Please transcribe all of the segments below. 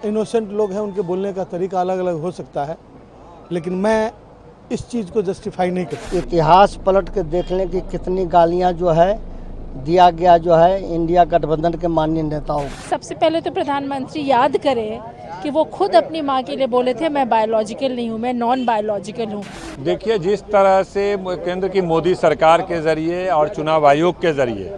Innocent लोग हैं, उनके बोलने का तरीका अलग अलग हो सकता है, लेकिन मैं इस चीज़ को जस्टिफाई नहीं करता। इतिहास पलट के देख लें कि कितनी गालियां जो है दिया गया जो है इंडिया गठबंधन के माननीय नेताओं को। सबसे पहले तो प्रधानमंत्री याद करें कि वो खुद अपनी माँ के लिए बोले थे मैं बायोलॉजिकल नहीं हूँ, मैं नॉन बायोलॉजिकल हूँ। देखिए, जिस तरह से केंद्र की मोदी सरकार के जरिए और चुनाव आयोग के जरिए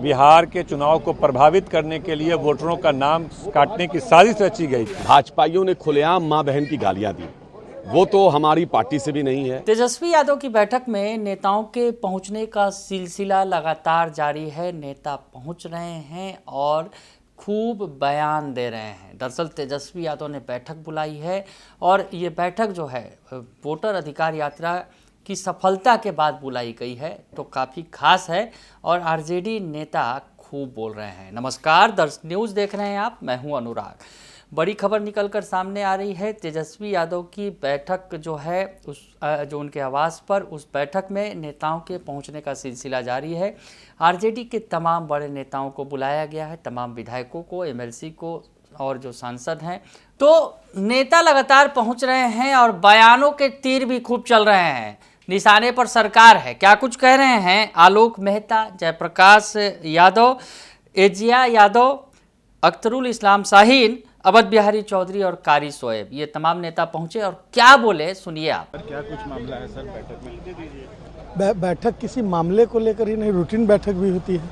बिहार के चुनाव को प्रभावित करने के लिए वोटरों का नाम काटने की साजिश रची गई थी। भाजपाइयों ने खुलेआम मां बहन की गालियां दी, वो तो हमारी पार्टी से भी नहीं है। तेजस्वी यादव की बैठक में नेताओं के पहुंचने का सिलसिला लगातार जारी है। नेता पहुंच रहे हैं और खूब बयान दे रहे हैं। दरअसल तेजस्वी यादव ने बैठक बुलाई है और ये बैठक जो है वोटर अधिकार यात्रा की सफलता के बाद बुलाई गई है, तो काफ़ी खास है और आरजेडी नेता खूब बोल रहे हैं। नमस्कार, दर्श न्यूज़ देख रहे हैं आप, मैं हूं अनुराग। बड़ी खबर निकलकर सामने आ रही है। तेजस्वी यादव की बैठक जो है जो उनके आवास पर, उस बैठक में नेताओं के पहुंचने का सिलसिला जारी है। आरजेडी के तमाम बड़े नेताओं को बुलाया गया है, तमाम विधायकों को, एमएलसी को और जो सांसद हैं। तो नेता लगातार पहुंच रहे हैं और बयानों के तीर भी खूब चल रहे हैं। निशाने पर सरकार है, क्या कुछ कह रहे हैं आलोक मेहता, जयप्रकाश यादव, एजिया यादव, अख्तरुल इस्लाम शाहीन, अवध बिहारी चौधरी और कारी शोएब, ये तमाम नेता पहुंचे और क्या बोले सुनिए आप। क्या कुछ मामला है सर बैठक में? बैठक किसी मामले को लेकर ही नहीं, रूटीन बैठक भी होती है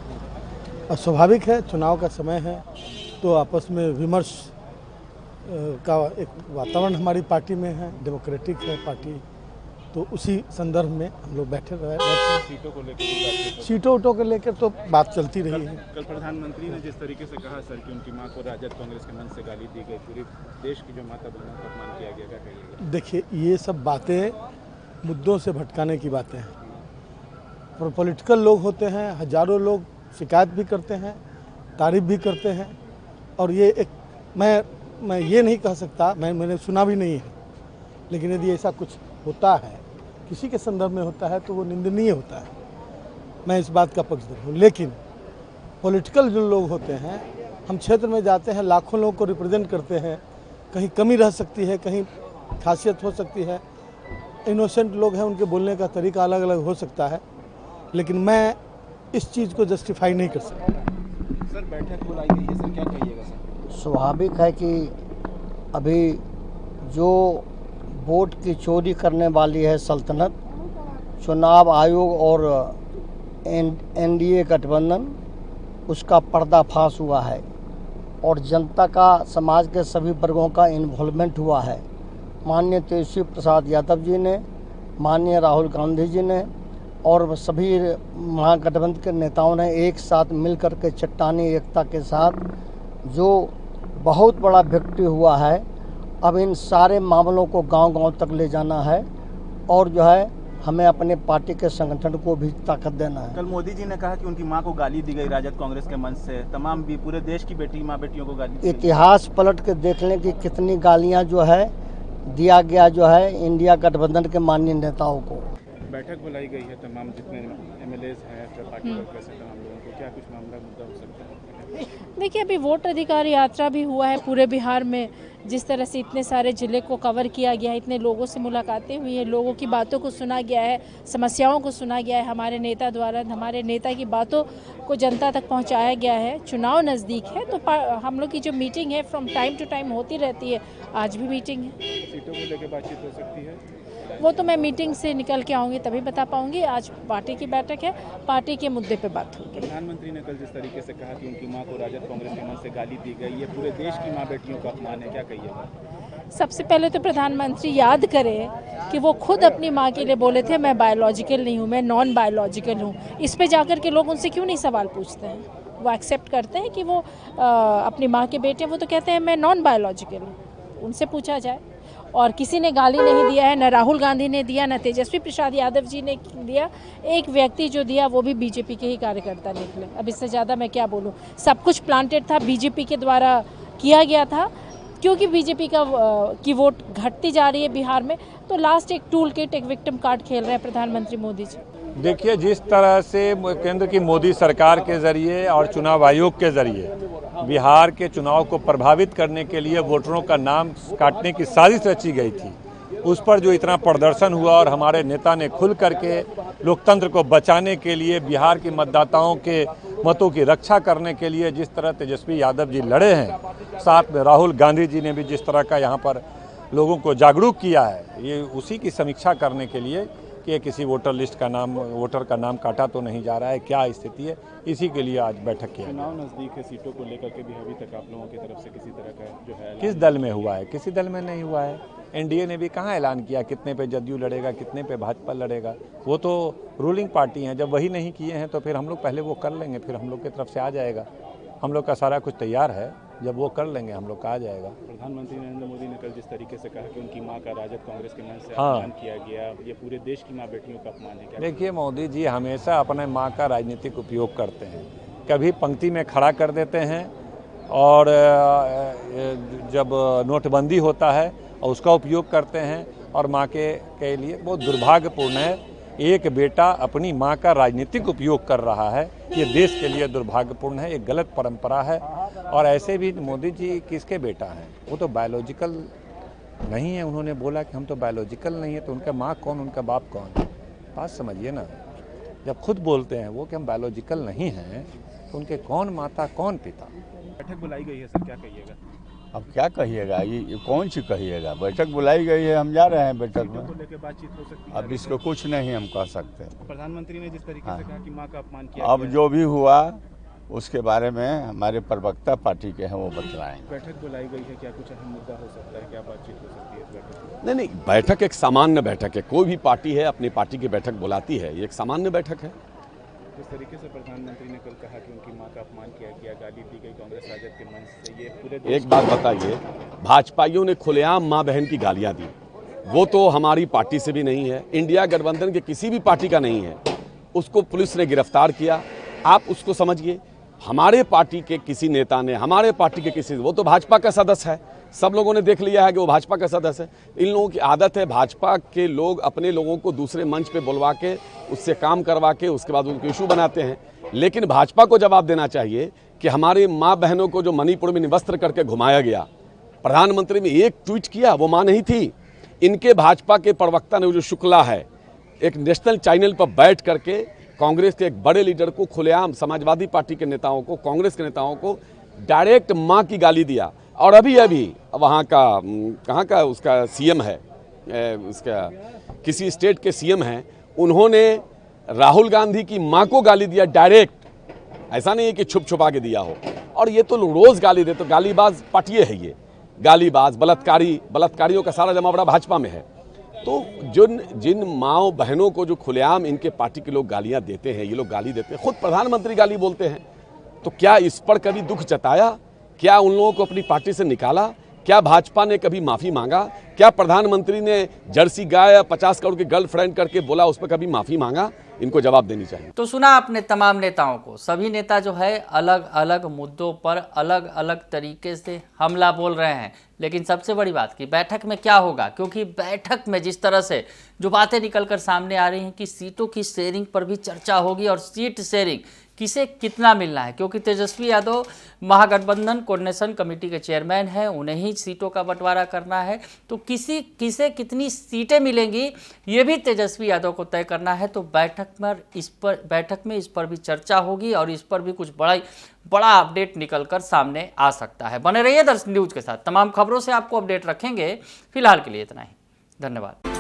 और स्वाभाविक है, चुनाव का समय है तो आपस में विमर्श का एक वातावरण हमारी पार्टी में है, डेमोक्रेटिक है पार्टी, तो उसी संदर्भ में हम लोग बैठे रहे। सीटों को लेकर सीटों को लेकर तो बात चलती रही है। कल प्रधानमंत्री ने जिस तरीके से कहा सर कि उनकी मां को राजद कांग्रेस के मंच से गाली दी गई, पूरे देश की जो माता बहनों का अपमान किया गया, क्या कहिएगा? देखिए, ये सब बातें मुद्दों से भटकाने की बातें हैं। पॉलिटिकल लोग होते हैं, हजारों लोग शिकायत भी करते हैं, तारीफ भी करते हैं, और ये एक मैं ये नहीं कह सकता, मैंने सुना भी नहीं है, लेकिन यदि ऐसा कुछ होता है, किसी के संदर्भ में होता है, तो वो निंदनीय होता है। मैं इस बात का पक्षधर हूँ। लेकिन पॉलिटिकल जो लोग होते हैं, हम क्षेत्र में जाते हैं, लाखों लोगों को रिप्रेजेंट करते हैं, कहीं कमी रह सकती है, कहीं खासियत हो सकती है, इनोसेंट लोग हैं, उनके बोलने का तरीका अलग अलग हो सकता है, लेकिन मैं इस चीज़ को जस्टिफाई नहीं कर सकता। सर बैठक बुलाई गई है सर, क्या कहिएगा सर? स्वाभाविक है कि अभी जो वोट की चोरी करने वाली है सल्तनत, चुनाव आयोग और एनडीए गठबंधन, उसका पर्दाफाश हुआ है और जनता का, समाज के सभी वर्गों का इन्वॉल्वमेंट हुआ है। माननीय तेजस्वी प्रसाद यादव जी ने, माननीय राहुल गांधी जी ने और सभी महागठबंधन के नेताओं ने एक साथ मिलकर के चट्टानी एकता के साथ जो बहुत बड़ा विक्ट्री हुआ है, अब इन सारे मामलों को गांव-गांव तक ले जाना है और जो है हमें अपने पार्टी के संगठन को भी ताकत देना है। कल मोदी जी ने कहा कि उनकी मां को गाली दी गई राजद कांग्रेस के मंच से, तमाम भी पूरे देश की मां बेटियों को गाली दी गई। इतिहास पलट के देख लें कि कितनी गालियां जो है दिया गया जो है इंडिया गठबंधन के माननीय नेताओं को। बैठक बुलाई गई है, तमाम जितने एमएलए हैं, पार्टी वर्ग से तमाम लोगों को, क्या कुछ मामला मुद्दा हो सकता है? देखिए, अभी वोट अधिकार यात्रा भी हुआ है पूरे बिहार में। जिस तरह से इतने सारे ज़िले को कवर किया गया है, इतने लोगों से मुलाकातें हुई हैं, लोगों की बातों को सुना गया है, समस्याओं को सुना गया है हमारे नेता द्वारा, हमारे नेता की बातों को जनता तक पहुंचाया गया है। चुनाव नज़दीक है तो हम लोग की जो मीटिंग है फ्रॉम टाइम टू टाइम होती रहती है, आज भी मीटिंग है। सीटों को लेकर बातचीत हो सकती है? वो तो मैं मीटिंग से निकल के आऊँगी तभी बता पाऊँगी। आज पार्टी की बैठक है, पार्टी के मुद्दे पे बात होगी। प्रधानमंत्री ने कल जिस तरीके से कहा कि उनकी मां को राजद कांग्रेस के मंच से गाली दी गई, ये पूरे देश की मां बेटियों का अपमान है, क्या कहिएगा? सबसे पहले तो प्रधानमंत्री याद करें कि वो खुद अपनी माँ के लिए बोले थे मैं बायोलॉजिकल नहीं हूँ, मैं नॉन बायोलॉजिकल हूँ। इस पे जाकर के लोग उनसे क्यों नहीं सवाल पूछते हैं? वो एक्सेप्ट करते हैं कि वो अपनी माँ के बेटे, वो तो कहते हैं मैं नॉन बायोलॉजिकल हूँ। उनसे पूछा जाए। और किसी ने गाली नहीं दिया है, न राहुल गांधी ने दिया, न तेजस्वी प्रसाद यादव जी ने दिया। एक व्यक्ति जो दिया वो भी बीजेपी के ही कार्यकर्ता निकले। अब इससे ज़्यादा मैं क्या बोलूँ? सब कुछ प्लांटेड था, बीजेपी के द्वारा किया गया था, क्योंकि बीजेपी की वोट घटती जा रही है बिहार में, तो लास्ट एक टूल किट, एक विक्टिम कार्ड खेल रहे हैं प्रधानमंत्री मोदी जी। देखिए, जिस तरह से केंद्र की मोदी सरकार के ज़रिए और चुनाव आयोग के ज़रिए बिहार के चुनाव को प्रभावित करने के लिए वोटरों का नाम काटने की साजिश रची गई थी, उस पर जो इतना प्रदर्शन हुआ और हमारे नेता ने खुल करके लोकतंत्र को बचाने के लिए, बिहार के मतदाताओं के मतों की रक्षा करने के लिए जिस तरह तेजस्वी यादव जी लड़े हैं, साथ में राहुल गांधी जी ने भी जिस तरह का यहाँ पर लोगों को जागरूक किया है, ये उसी की समीक्षा करने के लिए कि किसी वोटर का नाम काटा तो नहीं जा रहा है, क्या स्थिति है, इसी के लिए आज बैठक किया। चुनाव नजदीक है, सीटों को लेकर के भी अभी तक आप लोगों की तरफ से किसी तरह का जो है किस दल में हुआ है? किसी दल में नहीं हुआ है। एनडीए ने भी कहाँ ऐलान किया कितने पे जदयू लड़ेगा, कितने पे भाजपा लड़ेगा। वो तो रूलिंग पार्टी हैं, जब वही नहीं किए हैं तो फिर हम लोग पहले वो कर लेंगे, फिर हम लोग की तरफ से आ जाएगा। हम लोग का सारा कुछ तैयार है, जब वो कर लेंगे हम लोग का आ जाएगा। प्रधानमंत्री नरेंद्र मोदी ने कल जिस तरीके से कहा कि उनकी मां का राजद कांग्रेस के मंच से अपमान किया गया, ये पूरे देश की मां बेटियों का अपमान है क्या? देखिए, मोदी जी हमेशा अपने माँ का राजनीतिक उपयोग करते हैं। कभी पंक्ति में खड़ा कर देते हैं और जब नोटबंदी होता है और उसका उपयोग करते हैं, और माँ के लिए बहुत दुर्भाग्यपूर्ण है एक बेटा अपनी माँ का राजनीतिक उपयोग कर रहा है। ये देश के लिए दुर्भाग्यपूर्ण है, एक गलत परंपरा है। और ऐसे भी मोदी जी किसके बेटा हैं? वो तो बायोलॉजिकल नहीं है। उन्होंने बोला कि हम तो बायोलॉजिकल नहीं है, तो उनका माँ कौन, उनका बाप कौन? बात समझिए ना, जब खुद बोलते हैं वो कि हम बायोलॉजिकल नहीं हैं, तो उनके कौन माता कौन पिता? बैठक बुलाई गई है सर, क्या कहिएगा? अब क्या कहिएगा, ये कौन सी कहिएगा? बैठक बुलाई गई है, हम जा रहे हैं बैठक में। को लेकर बातचीत हो सकती है? अब इसको कुछ नहीं हम कह सकते। प्रधानमंत्री ने जिस तरीके से कहा कि मां का अपमान किया अब गया, जो भी हुआ उसके बारे में हमारे प्रवक्ता पार्टी के हैं, वो बतलाएंगे। बैठक बुलाई गई है, क्या कुछ अहम मुद्दा हो सकता है, क्या बातचीत हो सकती है इस बैठक में? नहीं, बैठक एक सामान्य बैठक है। कोई भी पार्टी है अपनी पार्टी की बैठक बुलाती है, ये एक सामान्य बैठक है। जिस तरीके से प्रधानमंत्री ने कल कहा कि उनकी मां का अपमान किया गया, गाली दी गई कांग्रेस राजद के मंच से, ये पूरे एक बात बताइए, भाजपाइयों ने खुलेआम माँ बहन की गालियां दी, वो तो हमारी पार्टी से भी नहीं है, इंडिया गठबंधन के किसी भी पार्टी का नहीं है। उसको पुलिस ने गिरफ्तार किया। आप उसको समझिए, हमारे पार्टी के किसी नेता ने, हमारे पार्टी के किसी, वो तो भाजपा का सदस्य है, सब लोगों ने देख लिया है कि वो भाजपा का सदस्य है। इन लोगों की आदत है, भाजपा के लोग अपने लोगों को दूसरे मंच पे बुलवा के उससे काम करवा के उसके बाद उनको इशू बनाते हैं। लेकिन भाजपा को जवाब देना चाहिए कि हमारी माँ बहनों को जो मणिपुर में निवस्त्र करके घुमाया गया, प्रधानमंत्री ने एक ट्वीट किया, वो माँ नहीं थी। इनके भाजपा के प्रवक्ता ने, जो शुक्ला है, एक नेशनल चैनल पर बैठ करके कांग्रेस के एक बड़े लीडर को खुलेआम, समाजवादी पार्टी के नेताओं को, कांग्रेस के नेताओं को डायरेक्ट माँ की गाली दिया। और अभी वहाँ का कहाँ का उसका सीएम है, उसका किसी स्टेट के सीएम हैं, उन्होंने राहुल गांधी की माँ को गाली दिया डायरेक्ट। ऐसा नहीं है कि छुप छुपा के दिया हो। और ये तो रोज गाली देते, तो गालीबाज पार्टी है ये, गालीबाज, बलात्कारियों का सारा जमावड़ा भाजपा में है। तो जिन माओ बहनों को जो खुलेआम इनके पार्टी के लोग गालियां देते हैं, ये लोग गाली देते हैं, खुद प्रधानमंत्री गाली बोलते हैं, तो क्या इस पर कभी दुख जताया? क्या उन लोगों को अपनी पार्टी से निकाला? क्या भाजपा ने कभी माफी मांगा? क्या प्रधानमंत्री ने जर्सी गाय 50 करोड़ की गर्लफ्रेंड करके बोला, उस पर कभी माफी मांगा? इनको जवाब देनी चाहिए। तो सुना आपने तमाम नेताओं को। सभी नेता जो है अलग अलग मुद्दों पर अलग अलग तरीके से हमला बोल रहे हैं। लेकिन सबसे बड़ी बात कि बैठक में क्या होगा, क्योंकि बैठक में जिस तरह से जो बातें निकलकर सामने आ रही हैं कि सीटों की शेयरिंग पर भी चर्चा होगी और सीट शेयरिंग किसे कितना मिलना है, क्योंकि तेजस्वी यादव महागठबंधन कोऑर्डिनेशन कमेटी के चेयरमैन हैं, उन्हें ही सीटों का बंटवारा करना है। तो किसे कितनी सीटें मिलेंगी ये भी तेजस्वी यादव को तय करना है। तो बैठक में इस पर भी चर्चा होगी और इस पर भी कुछ बड़ा अपडेट निकलकर सामने आ सकता है। बने रहिए दर्शन न्यूज के साथ, तमाम खबरों से आपको अपडेट रखेंगे। फिलहाल के लिए इतना ही, धन्यवाद।